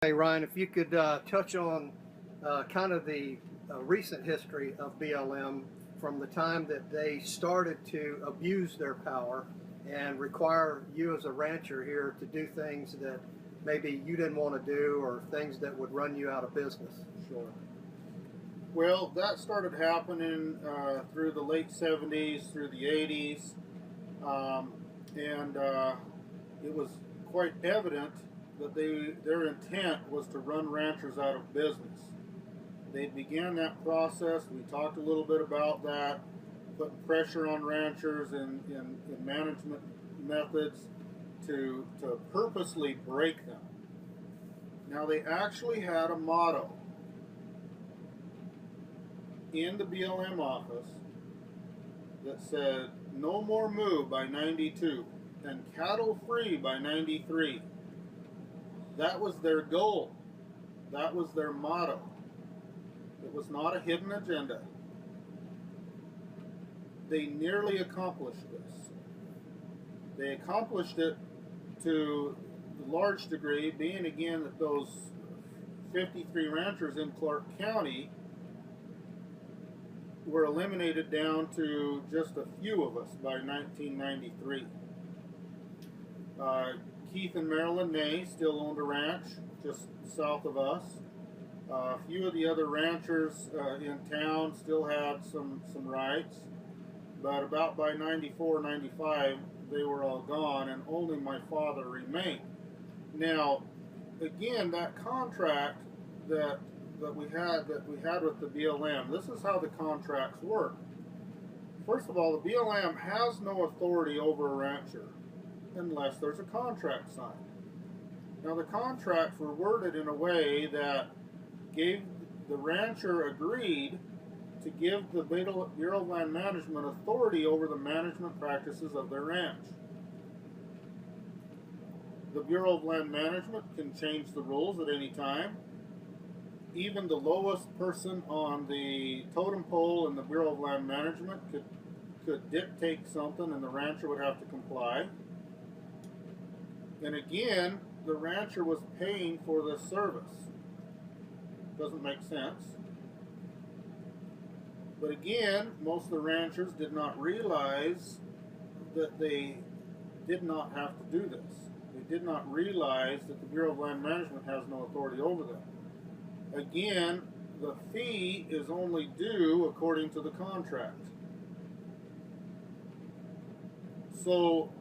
Hey Ryan, if you could touch on kind of the recent history of BLM from the time that they started to abuse their power and require you as a rancher here to do things that maybe you didn't want to do or things that would run you out of business. Sure. Well, that started happening through the late 70s, through the 80s, and it was quite evident that their intent was to run ranchers out of business. They began that process. We talked a little bit about that, putting pressure on ranchers in management methods to purposely break them. Now, they actually had a motto in the BLM office that said, "No more moo by 92 and cattle free by 93. That was their goal. That was their motto. It was not a hidden agenda. They nearly accomplished this. They accomplished it to a large degree, being again that those 53 ranchers in Clark County were eliminated down to just a few of us by 1993. Keith and Marilyn Ney still owned a ranch just south of us. A few of the other ranchers in town still had some rights, but about by 94, 95, they were all gone, and only my father remained. Now, again, that contract that we had with the BLM, this is how the contracts work. First of all, the BLM has no authority over a rancher unless there's a contract signed. Now, the contracts were worded in a way that gave the rancher agreed to give the Bureau of Land Management authority over the management practices of their ranch. The Bureau of Land Management can change the rules at any time. Even the lowest person on the totem pole in the Bureau of Land Management could dictate something and the rancher would have to comply. And again, the rancher was paying for this service. Doesn't make sense. But again, most of the ranchers did not realize that they did not have to do this. They did not realize that the Bureau of Land Management has no authority over them. Again, the fee is only due according to the contract. So,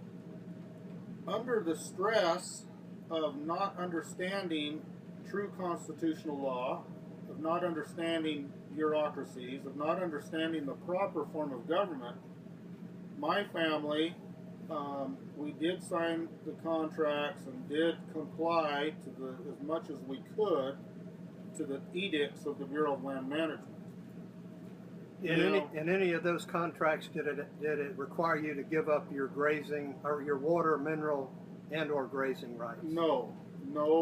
under the stress of not understanding true constitutional law, of not understanding bureaucracies, of not understanding the proper form of government, my family, we did sign the contracts and did comply to as much as we could to the edicts of the Bureau of Land Management. In any of those contracts, did it require you to give up your grazing or your water, mineral, and/or grazing rights? No,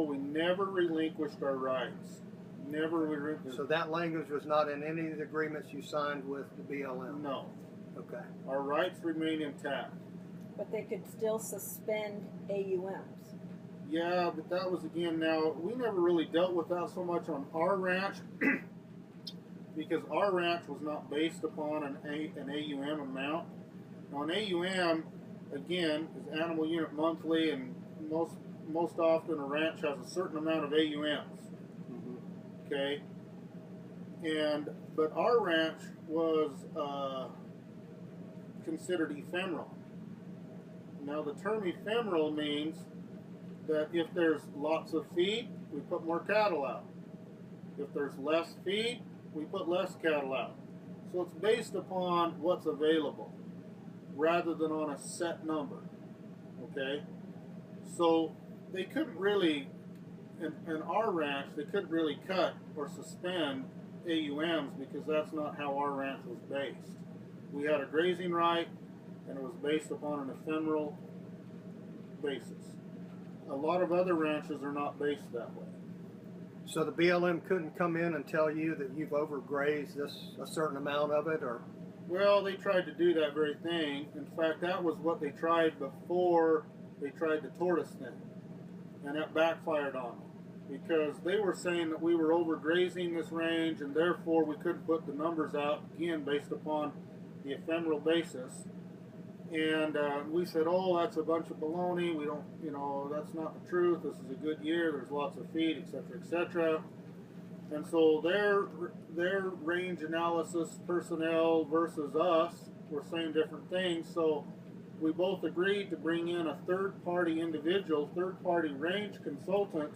we never relinquished our rights. Never relinquished. So that language was not in any of the agreements you signed with the BLM? No. Okay. Our rights remain intact. But they could still suspend AUMs. Yeah, but that was again, now, we never really dealt with that so much on our ranch because our ranch was not based upon an AUM amount. Now, an AUM, again, is animal unit monthly, and most often a ranch has a certain amount of AUMs. Mm-hmm. Okay? But our ranch was considered ephemeral. Now, the term ephemeral means that if there's lots of feed, we put more cattle out. If there's less feed, we put less cattle out. So it's based upon what's available rather than on a set number. Okay? So they couldn't really, in our ranch, they couldn't really cut or suspend AUMs because that's not how our ranch was based. We had a grazing right, and it was based upon an ephemeral basis. A lot of other ranches are not based that way. So the BLM couldn't come in and tell you that you've overgrazed a certain amount of it, or? Well, they tried to do that very thing. In fact, that was what they tried before they tried the tortoise thing, and that backfired on them. because they were saying that we were overgrazing this range and therefore we couldn't put the numbers out, again based upon the ephemeral basis. And we said, oh, that's a bunch of baloney. We don't, you know, that's not the truth. This is a good year. There's lots of feed, etc., etc. And so their range analysis personnel versus us were saying different things. So we both agreed to bring in a third-party individual, third-party range consultant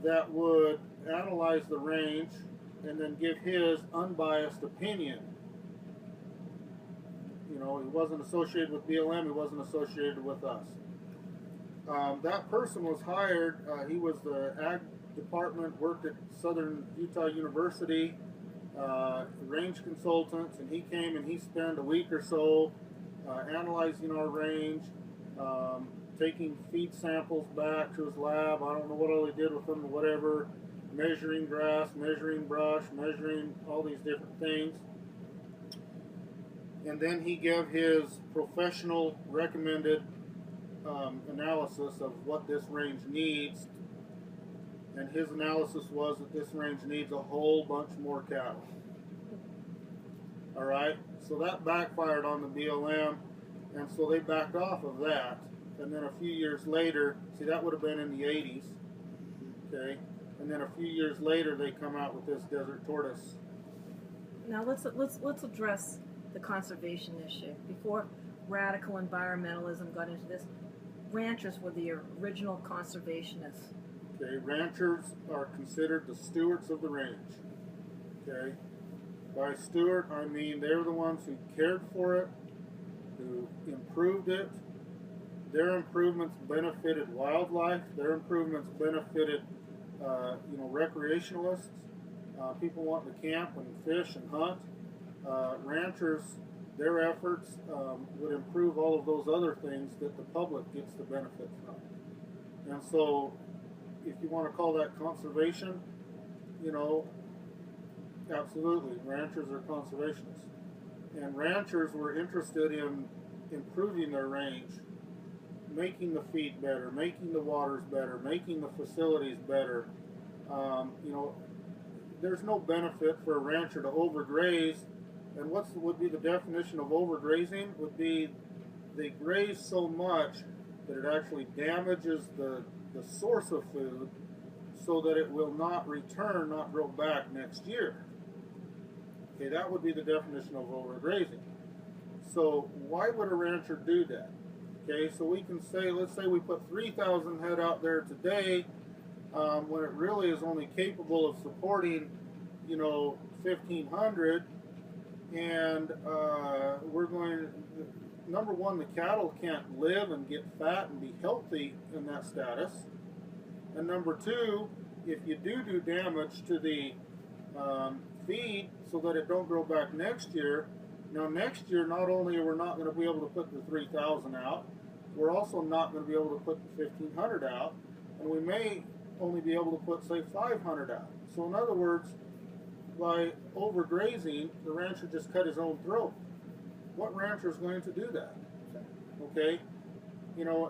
that would analyze the range and then give his unbiased opinion. You know, he wasn't associated with BLM, he wasn't associated with us. That person was hired, he was the ag department, worked at Southern Utah University, range consultant, and he came and he spent a week or so analyzing our range, taking feed samples back to his lab. I don't know what all he did with them or whatever, measuring grass, measuring brush, measuring all these different things. And then he gave his professional recommended analysis of what this range needs. And his analysis was that this range needs a whole bunch more cattle. All right, so that backfired on the BLM, and so they backed off of that. And then a few years later, see, that would have been in the 80s, okay? And then a few years later, they come out with this desert tortoise. Now let's address the conservation issue. Before radical environmentalism got into this, ranchers were the original conservationists. Okay, ranchers are considered the stewards of the range. Okay, by steward I mean they're the ones who cared for it, who improved it. Their improvements benefited wildlife. Their improvements benefited, recreationalists, people wanting to camp and fish and hunt. Ranchers, their efforts would improve all of those other things that the public gets the benefit from. And so, if you want to call that conservation, absolutely, ranchers are conservationists. And ranchers were interested in improving their range, making the feed better, making the waters better, making the facilities better. There's no benefit for a rancher to overgraze. And what would be the definition of overgrazing? Would be they graze so much that it actually damages the source of food so that it will not return, not grow back next year. Okay, that would be the definition of overgrazing. So why would a rancher do that? Okay, so we can say, let's say we put 3,000 head out there today, when it really is only capable of supporting, 1,500, and we're going, number one, the cattle can't live and get fat and be healthy in that status, and number two, if you do damage to the feed so that it don't grow back next year, now next year not only are we not going to be able to put the 3,000 out, we're also not going to be able to put the 1,500 out, and we may only be able to put, say, 500 out. So in other words, by overgrazing, the rancher just cut his own throat. What rancher is going to do that? Okay?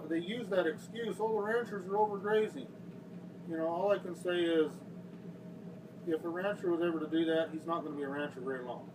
They use that excuse, oh, the ranchers are overgrazing. All I can say is, if a rancher was ever to do that, he's not going to be a rancher very long.